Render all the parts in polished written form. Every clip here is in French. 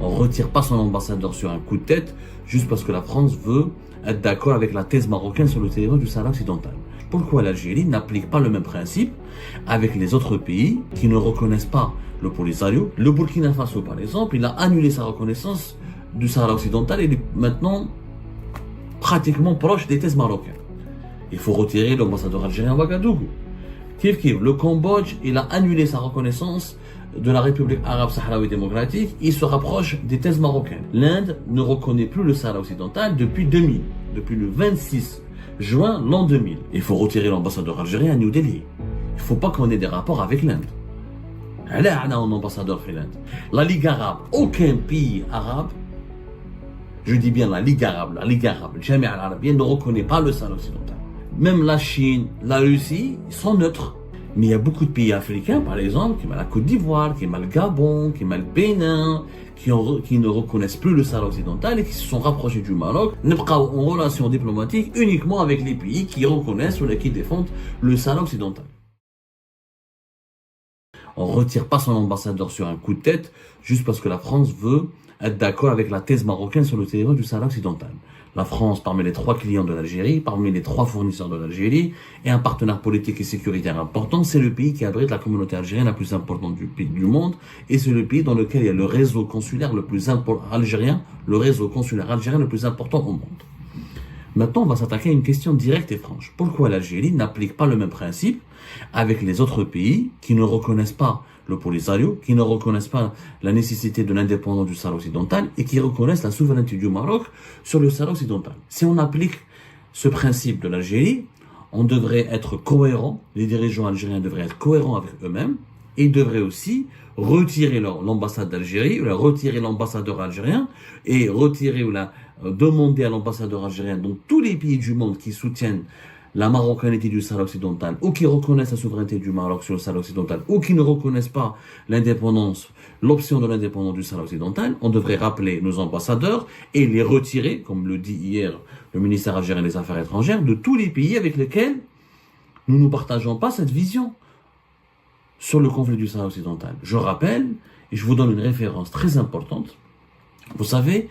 On ne retire pas son ambassadeur sur un coup de tête juste parce que la France veut être d'accord avec la thèse marocaine sur le territoire du Sahara occidental. Pourquoi l'Algérie n'applique pas le même principe avec les autres pays qui ne reconnaissent pas le Polisario? Le Burkina Faso, par exemple, il a annulé sa reconnaissance du Sahara occidental et il est maintenant pratiquement proche des thèses marocaines. Il faut retirer l'ambassadeur algérien à Ouagadougou. Le Cambodge, il a annulé sa reconnaissance de la République arabe sahraoui démocratique, il se rapproche des thèses marocaines. L'Inde ne reconnaît plus le Sahara occidental depuis 2000, depuis le 26 juin l'an 2000. Il faut retirer l'ambassadeur algérien à New Delhi. Il ne faut pas qu'on ait des rapports avec l'Inde. Elle a un ambassadeur في l'Inde. La Ligue arabe, aucun pays arabe, je dis bien la Ligue arabe, le Jamia al-Arabiya ne reconnaît pas le Sahara occidental. Même la Chine, la Russie, ils sont neutres. Mais il y a beaucoup de pays africains, par exemple, qui ont la Côte d'Ivoire, qui ont le Gabon, qui ont le Bénin, qui ne reconnaissent plus le Sahara occidental et qui se sont rapprochés du Maroc, en relation diplomatique uniquement avec les pays qui reconnaissent ou qui défendent le Sahara occidental. On ne retire pas son ambassadeur sur un coup de tête juste parce que la France veut être d'accord avec la thèse marocaine sur le territoire du Sahara occidental. La France, parmi les 3 clients de l'Algérie, parmi les 3 fournisseurs de l'Algérie, est un partenaire politique et sécuritaire important. C'est le pays qui abrite la communauté algérienne la plus importante du monde et c'est le pays dans lequel il y a le réseau consulaire le plus important algérien, le plus important au monde. Maintenant, on va s'attaquer à une question directe et franche. Pourquoi l'Algérie n'applique pas le même principe avec les autres pays qui ne reconnaissent pas le Polisario, qui ne reconnaissent pas la nécessité de l'indépendance du Sahara occidental et qui reconnaissent la souveraineté du Maroc sur le Sahara occidental? Si on applique ce principe de l'Algérie, on devrait être cohérent, les dirigeants algériens devraient être cohérents avec eux-mêmes et ils devraient aussi retirer l'ambassade d'Algérie, retirer l'ambassadeur algérien et retirer ou demander à l'ambassadeur algérien dans tous les pays du monde qui soutiennent la marocanité du Sahara occidental ou qui reconnaissent la souveraineté du Maroc sur le Sahara occidental ou qui ne reconnaissent pas l'indépendance, l'option de l'indépendance du Sahara occidental, on devrait rappeler nos ambassadeurs et les retirer, comme le dit hier le ministère algérien des Affaires étrangères, de tous les pays avec lesquels nous ne partageons pas cette vision sur le conflit du Sahara occidental. Je rappelle, et je vous donne une référence très importante, vous savez,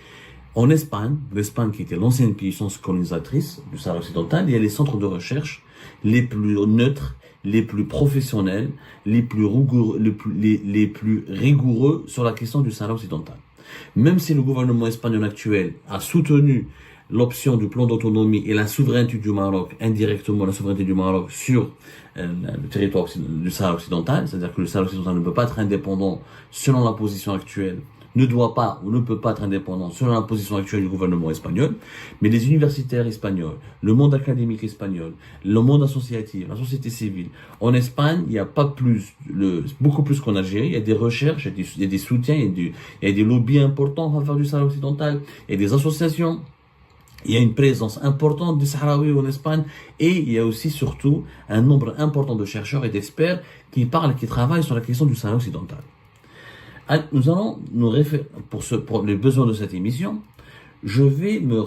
en Espagne, l'Espagne qui était l'ancienne puissance colonisatrice du Sahara occidental, il y a les centres de recherche les plus neutres, les plus professionnels, les plus rigoureux sur la question du Sahara occidental. Même si le gouvernement espagnol actuel a soutenu l'option du plan d'autonomie et la souveraineté du Maroc, indirectement la souveraineté du Maroc sur le territoire du Sahara occidental, c'est-à-dire que le Sahara occidental ne peut pas être indépendant selon la position actuelle, ne doit pas ou ne peut pas être indépendant selon la position actuelle du gouvernement espagnol, mais les universitaires espagnols, le monde académique espagnol, le monde associatif, la société civile, en Espagne, il n'y a pas beaucoup plus qu'en Algérie, il y a des recherches, il y a des soutiens, il y a des lobbies importants en faveur du Sahara occidental, il y a des associations. Il y a une présence importante des Sahraouis en Espagne et il y a aussi surtout un nombre important de chercheurs et d'experts qui travaillent sur la question du Sahara occidental. Nous allons nous référer, pour les besoins de cette émission, je vais me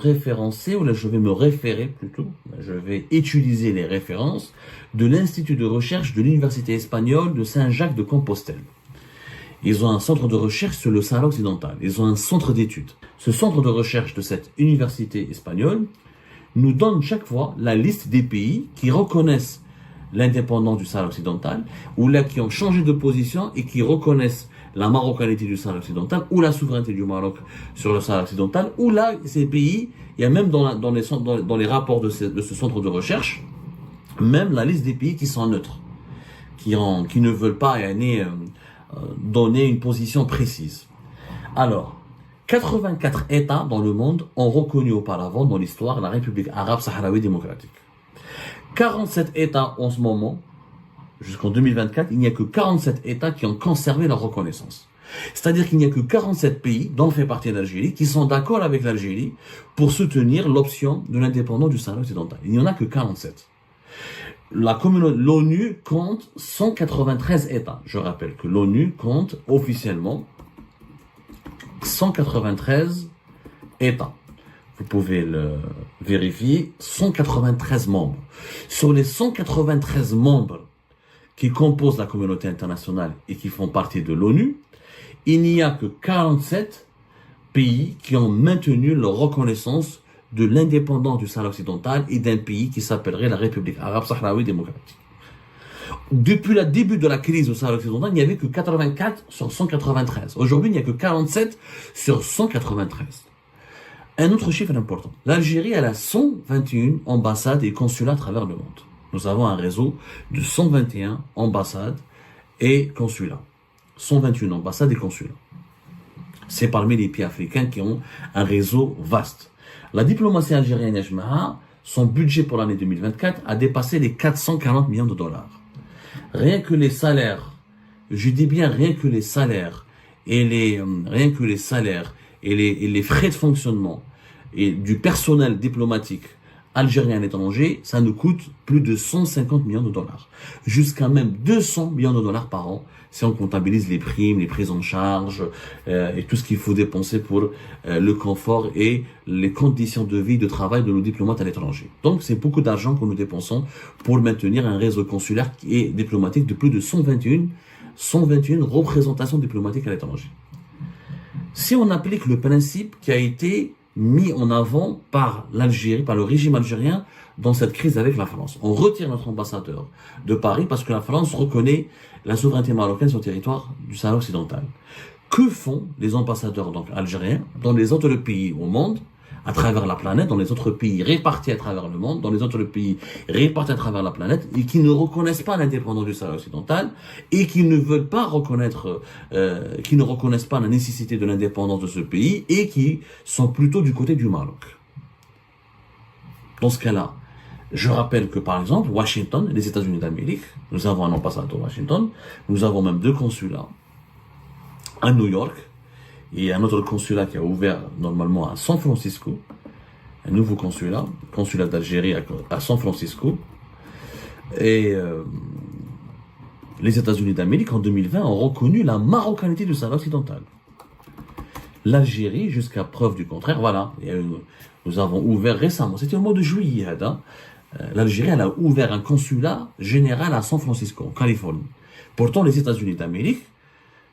utiliser les références de l'Institut de recherche de l'Université espagnole de Saint-Jacques-de-Compostelle. Ils ont un centre de recherche sur le Sahara occidental. Ils ont un centre d'études. Ce centre de recherche de cette université espagnole nous donne chaque fois la liste des pays qui reconnaissent l'indépendance du Sahara occidental, ou là qui ont changé de position et qui reconnaissent la marocanité du Sahara occidental, ou la souveraineté du Maroc sur le Sahara occidental, ou là, ces pays, il y a même dans les rapports de ce centre de recherche, même la liste des pays qui sont neutres, qui ne veulent pas donner une position précise. Alors, 84 États dans le monde ont reconnu auparavant dans l'histoire la République arabe sahraoui démocratique. 47 États en ce moment, jusqu'en 2024, il n'y a que 47 États qui ont conservé leur reconnaissance. C'est-à-dire qu'il n'y a que 47 pays, dont fait partie l'Algérie, qui sont d'accord avec l'Algérie pour soutenir l'option de l'indépendance du Sahara occidental. Il n'y en a que 47. L'ONU compte 193 États. Je rappelle que l'ONU compte officiellement 193 États. Vous pouvez le vérifier, 193 membres. Sur les 193 membres qui composent la communauté internationale et qui font partie de l'ONU, il n'y a que 47 pays qui ont maintenu leur reconnaissance de l'indépendance du Sahara occidental et d'un pays qui s'appellerait la République arabe sahraoui démocratique. Depuis le début de la crise au Sahara occidental, il n'y avait que 84 sur 193. Aujourd'hui, il n'y a que 47 sur 193. Un autre chiffre important. L'Algérie, elle a 121 ambassades et consulats à travers le monde. Nous avons un réseau de 121 ambassades et consulats. 121 ambassades et consulats. C'est parmi les pays africains qui ont un réseau vaste. La diplomatie algérienne, son budget pour l'année 2024 a dépassé les 440 millions de dollars. Rien que les salaires, je dis bien rien que les salaires et les frais de fonctionnement et du personnel diplomatique algérien à l'étranger, ça nous coûte plus de 150 millions de dollars. Jusqu'à même 200 millions de dollars par an, si on comptabilise les primes, les prises en charge et tout ce qu'il faut dépenser pour le confort et les conditions de vie, de travail de nos diplomates à l'étranger. Donc c'est beaucoup d'argent que nous dépensons pour maintenir un réseau consulaire et diplomatique de plus de 121 représentations diplomatiques à l'étranger. Si on applique le principe qui a été mis en avant par l'Algérie, par le régime algérien dans cette crise avec la France. On retire notre ambassadeur de Paris parce que la France reconnaît la souveraineté marocaine sur le territoire du Sahara occidental. Que font les ambassadeurs donc algériens dans les autres pays au monde, à travers la planète, dans les autres pays répartis à travers le monde, dans les autres pays répartis à travers la planète, et qui ne reconnaissent pas l'indépendance du Sahara occidental, et qui ne veulent pas reconnaître, qui ne reconnaissent pas la nécessité de l'indépendance de ce pays, et qui sont plutôt du côté du Maroc. Dans ce cas-là, je rappelle que par exemple, Washington, les États-Unis d'Amérique, nous avons un ambassadeur à Washington, nous avons même 2 consulats à New York, et un autre consulat qui a ouvert normalement à San Francisco, un nouveau consulat d'Algérie à San Francisco, et les États-Unis d'Amérique en 2020 ont reconnu la marocanité du Sahara occidental. L'Algérie, jusqu'à preuve du contraire, voilà, nous avons ouvert récemment, c'était au mois de juillet, l'Algérie elle a ouvert un consulat général à San Francisco, en Californie. Pourtant, les États-Unis d'Amérique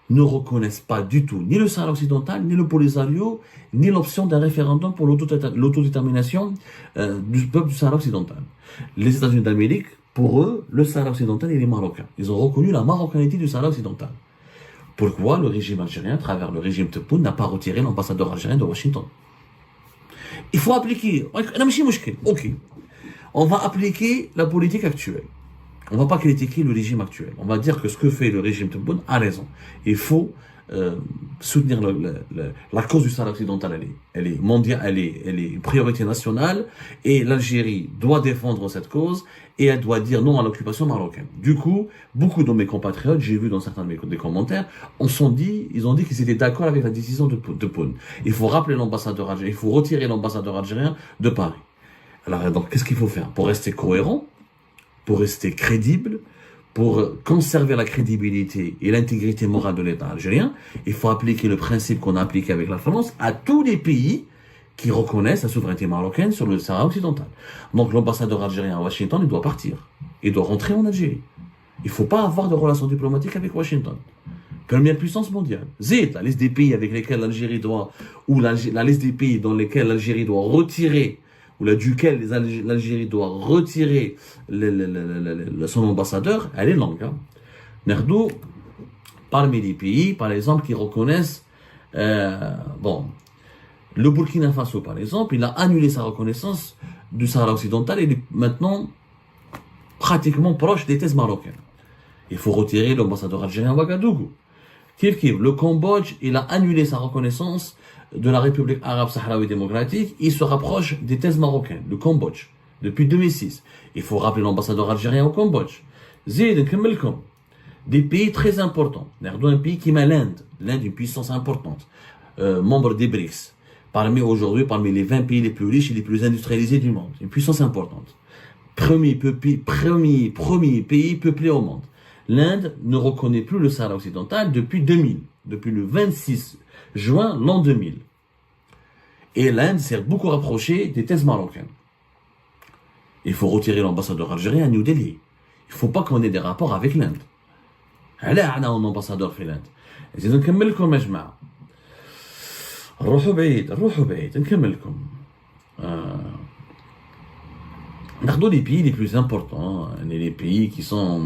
ne reconnaissent pas du tout ni le Sahara occidental, ni le Polisario, ni l'option d'un référendum pour l'autodétermination du peuple du Sahara occidental. Les États-Unis d'Amérique, pour eux, le Sahara occidental et les Marocains. Ils ont reconnu la marocanité du Sahara occidental. Pourquoi le régime algérien, à travers le régime Tebboune, n'a pas retiré l'ambassadeur algérien de Washington? Il faut appliquer. Ok. On va appliquer la politique actuelle. On ne va pas critiquer le régime actuel. On va dire que ce que fait le régime Tebboune a raison. Il faut soutenir la cause du Sahara occidental. Elle est mondiale, elle est une priorité nationale. Et l'Algérie doit défendre cette cause et elle doit dire non à l'occupation marocaine. Du coup, beaucoup de mes compatriotes, j'ai vu dans certains des commentaires, ils ont dit qu'ils étaient d'accord avec la décision de Tebboune. Il faut rappeler l'ambassadeur algérien, il faut retirer l'ambassadeur algérien de Paris. Alors donc, qu'est-ce qu'il faut faire pour rester cohérent, pour rester crédible, pour conserver la crédibilité et l'intégrité morale de l'État algérien? Il faut appliquer le principe qu'on a appliqué avec la France à tous les pays qui reconnaissent la souveraineté marocaine sur le Sahara occidental. Donc l'ambassadeur algérien à Washington, il doit partir. Il doit rentrer en Algérie. Il ne faut pas avoir de relations diplomatiques avec Washington. Première puissance mondiale. Zit, la liste des pays avec lesquels l'Algérie doit, ou la liste des pays dans lesquels l'Algérie doit retirer, ou duquel l'Algérie doit retirer son ambassadeur, elle est longue. Nerdou, parmi les pays, par exemple, qui reconnaissent, le Burkina Faso, par exemple, il a annulé sa reconnaissance du Sahara occidental et il est maintenant pratiquement proche des thèses marocaines. Il faut retirer l'ambassadeur algérien à Ouagadougou. Le Cambodge, il a annulé sa reconnaissance de la République arabe sahraoui démocratique, il se rapproche des thèses marocaines, le Cambodge, depuis 2006. Il faut rappeler l'ambassadeur algérien au Cambodge. Des pays très importants. Un pays qui met l'Inde, une puissance importante, membre des BRICS, parmi les 20 pays les plus riches et les plus industrialisés du monde, une puissance importante. Premier pays peuplé au monde. L'Inde ne reconnaît plus le Sahara occidental depuis 2000, depuis le 26 juin l'an 2000. Et l'Inde s'est beaucoup rapprochée des thèses marocaines. Il faut retirer l'ambassadeur algérien à New Delhi. Il ne faut pas qu'on ait des rapports avec l'Inde. Elle a un ambassadeur في l'Inde. إذا نكمل لكم يا جماعة. روحوا بعيد روحوا بعيد نكمل لكم. ناخذوا les pays les plus importants, les pays qui sont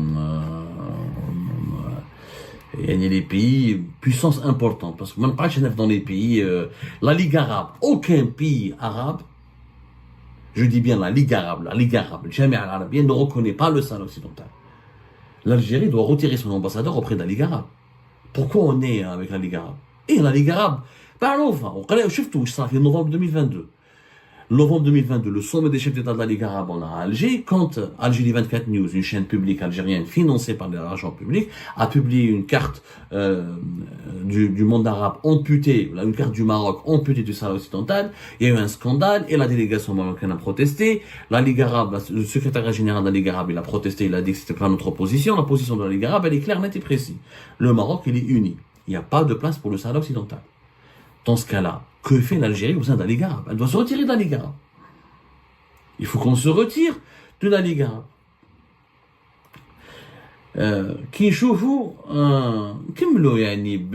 les pays puissance importante, parce que même pas dans les pays la Ligue arabe, aucun pays arabe, je dis bien la Ligue arabe, le Jamia al-Arabia ne reconnaît pas le Sahara occidental. L'Algérie doit retirer son ambassadeur auprès de la Ligue arabe. Pourquoi on est avec la Ligue arabe? Et la Ligue arabe, novembre 2022. Novembre 2022, le sommet des chefs d'État de la Ligue arabe à Alger, quand Algérie 24 News, une chaîne publique algérienne financée par l'argent public, a publié une carte du monde arabe amputée, une carte du Maroc amputée du Sahara occidental. Il y a eu un scandale et la délégation marocaine a protesté. La Ligue arabe, le secrétaire général de la Ligue arabe, il a protesté, il a dit que c'était pas notre position. La position de la Ligue arabe, elle est claire, nette et précise. Le Maroc, il est uni. Il n'y a pas de place pour le Sahara occidental. Dans ce cas-là, que fait l'Algérie au sein de la Ligue arabe? Elle doit se retirer de la Ligue arabe. Il faut qu'on se retire de la Ligue arabe. كي نشوفوا نكملوا يعني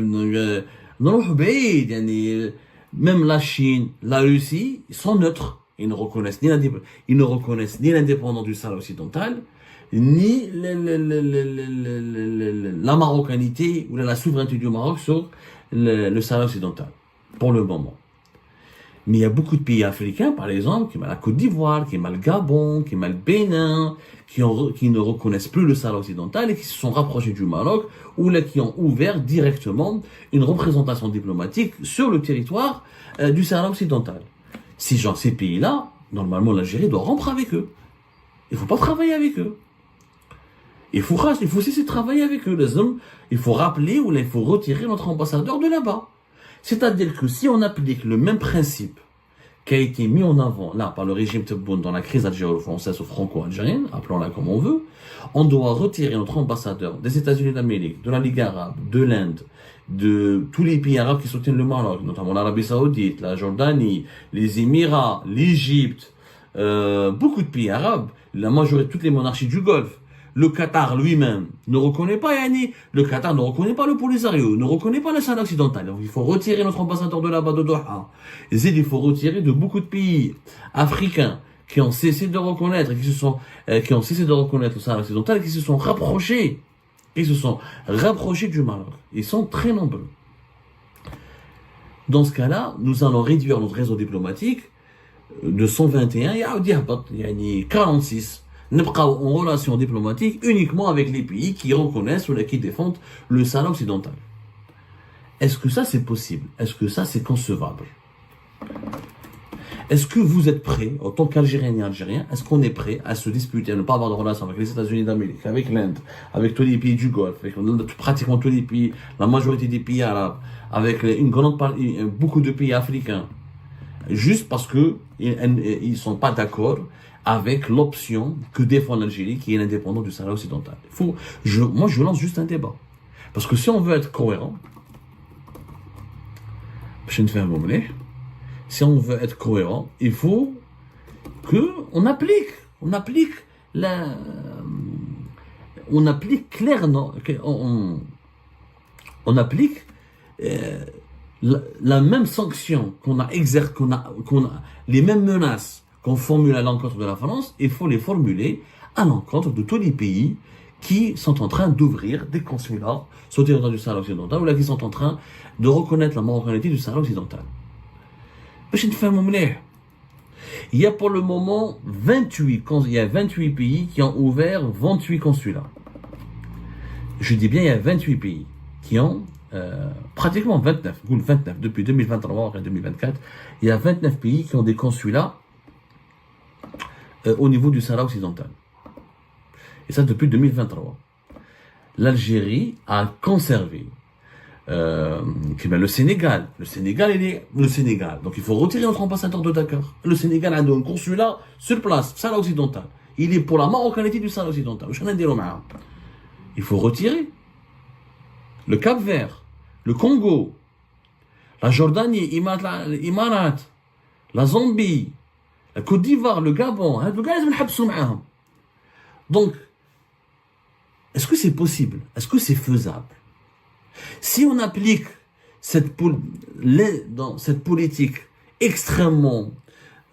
نروحوا بعيد يعني même la Chine, la Russie, ils sont neutres. Ils ne reconnaissent ni l'indépendance du Sahara occidental, ni la marocanité ou la souveraineté du Maroc sur le Sahara occidental. Pour le moment. Mais il y a beaucoup de pays africains, par exemple, qui ont la Côte d'Ivoire, qui ont le Gabon, qui ont le Bénin, qui ne reconnaissent plus le Sahara occidental et qui se sont rapprochés du Maroc, ou là qui ont ouvert directement une représentation diplomatique sur le territoire du Sahara occidental. Ces pays-là, normalement l'Algérie doit rompre avec eux. Il ne faut pas travailler avec eux. Il faut cesser de travailler avec eux. Les hommes, il faut rappeler ou là, il faut retirer notre ambassadeur de là-bas. C'est-à-dire que si on applique le même principe qui a été mis en avant là par le régime Tebboune dans la crise algéro-française ou franco-algérienne, appelons-la comme on veut, on doit retirer notre ambassadeur des États-Unis d'Amérique, de la Ligue arabe, de l'Inde, de tous les pays arabes qui soutiennent le Maroc, notamment l'Arabie Saoudite, la Jordanie, les Émirats, l'Égypte, beaucoup de pays arabes, la majorité, toutes les monarchies du Golfe. Le Qatar lui-même ne reconnaît pas le Qatar ne reconnaît pas le Polisario, ne reconnaît pas le Sahara occidental. Donc il faut retirer notre ambassadeur de là-bas de Doha. Et il faut retirer de beaucoup de pays africains qui ont cessé de reconnaître, qui ont cessé de reconnaître le Sahara occidental, et qui se sont rapprochés du Maroc. Ils sont très nombreux. Dans ce cas-là, nous allons réduire notre réseau diplomatique de 121 à 46. En relation diplomatique uniquement avec les pays qui reconnaissent ou qui défendent le Sahara occidental. Est-ce que ça c'est possible? Est-ce que ça c'est concevable? Est-ce que vous êtes prêts, en tant qu'Algériens et Algériens, est-ce qu'on est prêt à se disputer, à ne pas avoir de relation avec les États-Unis d'Amérique, avec l'Inde, avec tous les pays du Golfe, avec pratiquement tous les pays, la majorité des pays arabes, avec une grande partie, beaucoup de pays africains, juste parce que ils sont pas d'accord avec l'option que défend l'Algérie, qui est l'indépendance du Sahara occidental. Moi, je lance juste un débat. Parce que si on veut être cohérent, si on veut être cohérent, il faut qu'on applique clairement, on applique la même sanction les mêmes menaces qu'on formule à l'encontre de la France, il faut les formuler à l'encontre de tous les pays qui sont en train d'ouvrir des consulats sur le territoire du Sahara occidental ou là qui sont en train de reconnaître la marocanité du Sahara occidental. Il y a pour le moment 28 pays qui ont ouvert 28 consulats. Je dis bien il y a 28 pays qui ont pratiquement 29 depuis 2023 et 2024, il y a 29 pays qui ont des consulats au niveau du Sahara occidental. Et ça depuis 2023. L'Algérie a conservé le Sénégal. Le Sénégal, il est le Sénégal. Donc il faut retirer notre ambassadeur de Dakar. Le Sénégal a un consulat sur place, Sahara occidental. Il est pour la marocanité du Sahara occidental. Il faut retirer. Le Cap-Vert, le Congo, la Jordanie, Imarat, la Zambie, la Côte d'Ivoire, le Gabon, donc, est-ce que c'est possible? Est-ce que c'est faisable? Si on applique dans cette politique extrêmement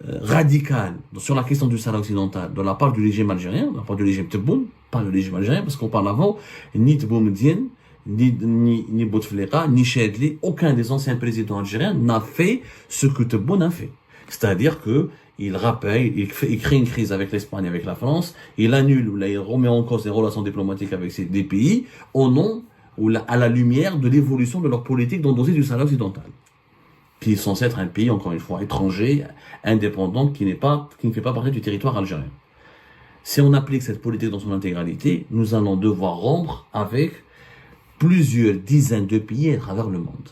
radicale sur la question du Sahara occidental de la part du régime algérien, de la part du régime Tebboune, pas le régime algérien, parce qu'auparavant, ni Tebboune Dien, ni Bouteflika, ni Chadli, aucun des anciens présidents algériens n'a fait ce que Tebboune a fait. C'est-à-dire que il rappelle, il crée une crise avec l'Espagne, avec la France, il annule ou il remet en cause les relations diplomatiques avec des pays au nom ou à la lumière de l'évolution de leur politique dans le dossier du Sahara occidental, qui est censé être un pays, encore une fois, étranger, indépendant, qui ne fait pas partie du territoire algérien. Si on applique cette politique dans son intégralité, nous allons devoir rompre avec plusieurs dizaines de pays à travers le monde.